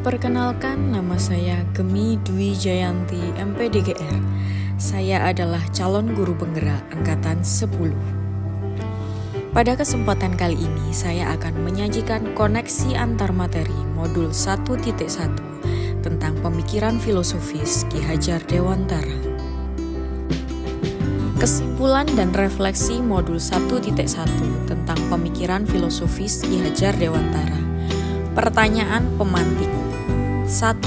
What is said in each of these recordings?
Perkenalkan, nama saya Gemi Dwi Jayanti, MPDGR. Saya adalah calon guru penggerak angkatan 10. Pada kesempatan kali ini, saya akan menyajikan koneksi antar materi modul 1.1 tentang pemikiran filosofis Ki Hajar Dewantara. Kesimpulan dan refleksi modul 1.1 tentang pemikiran filosofis Ki Hajar Dewantara. Pertanyaan pemantik. 1.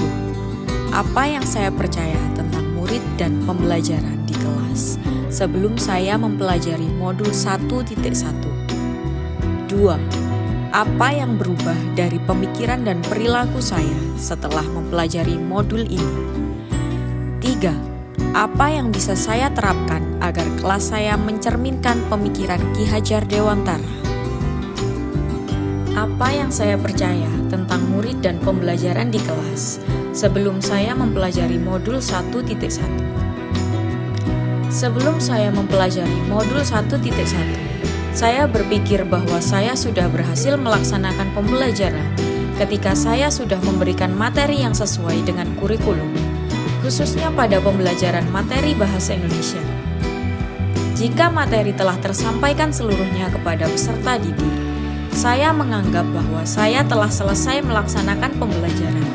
Apa yang saya percaya tentang murid dan pembelajaran di kelas sebelum saya mempelajari modul 1.1? 2. Apa yang berubah dari pemikiran dan perilaku saya setelah mempelajari modul ini? 3. Apa yang bisa saya terapkan agar kelas saya mencerminkan pemikiran Ki Hajar Dewantara? Apa yang saya percaya tentang murid dan pembelajaran di kelas sebelum saya mempelajari modul 1.1? Sebelum saya mempelajari modul 1.1, saya berpikir bahwa saya sudah berhasil melaksanakan pembelajaran ketika saya sudah memberikan materi yang sesuai dengan kurikulum, khususnya pada pembelajaran materi bahasa Indonesia. Jika materi telah tersampaikan seluruhnya kepada peserta didik, saya menganggap bahwa saya telah selesai melaksanakan pembelajaran.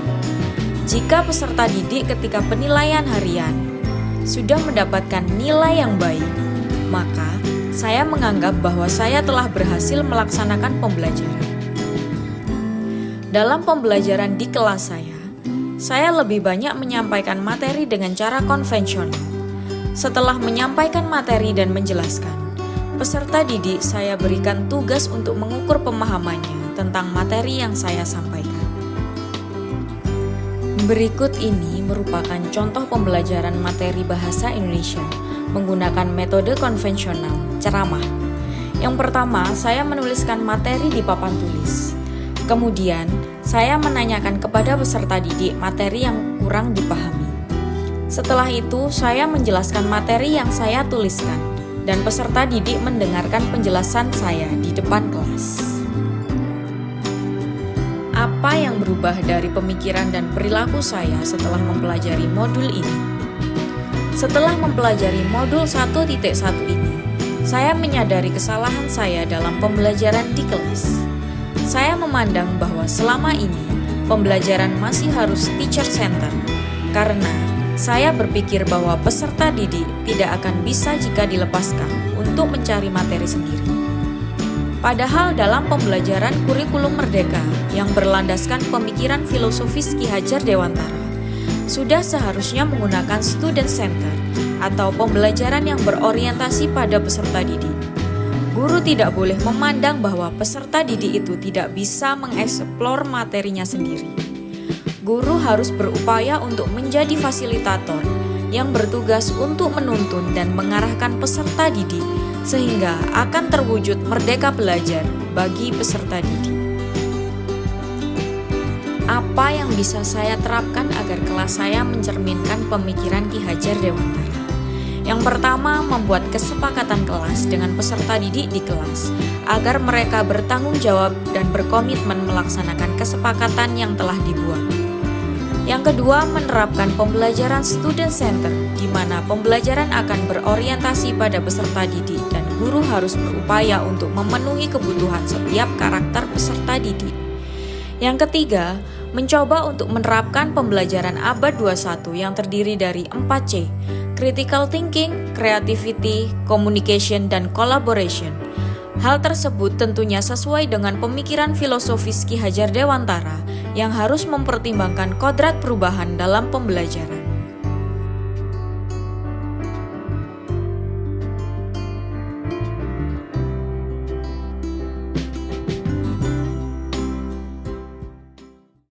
Jika peserta didik ketika penilaian harian sudah mendapatkan nilai yang baik, maka saya menganggap bahwa saya telah berhasil melaksanakan pembelajaran. Dalam pembelajaran di kelas saya lebih banyak menyampaikan materi dengan cara konvensional. Setelah menyampaikan materi dan menjelaskan, peserta didik saya berikan tugas untuk mengukur pemahamannya tentang materi yang saya sampaikan. Berikut ini merupakan contoh pembelajaran materi bahasa Indonesia menggunakan metode konvensional, ceramah. Yang pertama, saya menuliskan materi di papan tulis. Kemudian, saya menanyakan kepada peserta didik materi yang kurang dipahami. Setelah itu, saya menjelaskan materi yang saya tuliskan, dan peserta didik mendengarkan penjelasan saya di depan kelas. Apa yang berubah dari pemikiran dan perilaku saya setelah mempelajari modul ini? Setelah mempelajari modul 1.1 ini, saya menyadari kesalahan saya dalam pembelajaran di kelas. Saya memandang bahwa selama ini, pembelajaran masih harus teacher center, karena saya berpikir bahwa peserta didik tidak akan bisa jika dilepaskan untuk mencari materi sendiri. Padahal dalam pembelajaran kurikulum merdeka yang berlandaskan pemikiran filosofis Ki Hajar Dewantara, sudah seharusnya menggunakan student center atau pembelajaran yang berorientasi pada peserta didik. Guru tidak boleh memandang bahwa peserta didik itu tidak bisa mengeksplor materinya sendiri. Guru harus berupaya untuk menjadi fasilitator yang bertugas untuk menuntun dan mengarahkan peserta didik sehingga akan terwujud merdeka belajar bagi peserta didik. Apa yang bisa saya terapkan agar kelas saya mencerminkan pemikiran Ki Hajar Dewantara? Yang pertama, membuat kesepakatan kelas dengan peserta didik di kelas agar mereka bertanggung jawab dan berkomitmen melaksanakan kesepakatan yang telah dibuat. Yang kedua, menerapkan pembelajaran student center, di mana pembelajaran akan berorientasi pada peserta didik dan guru harus berupaya untuk memenuhi kebutuhan setiap karakter peserta didik. Yang ketiga, mencoba untuk menerapkan pembelajaran abad 21 yang terdiri dari 4C, critical thinking, creativity, communication, dan collaboration. Hal tersebut tentunya sesuai dengan pemikiran filosofis Ki Hajar Dewantara yang harus mempertimbangkan kodrat perubahan dalam pembelajaran.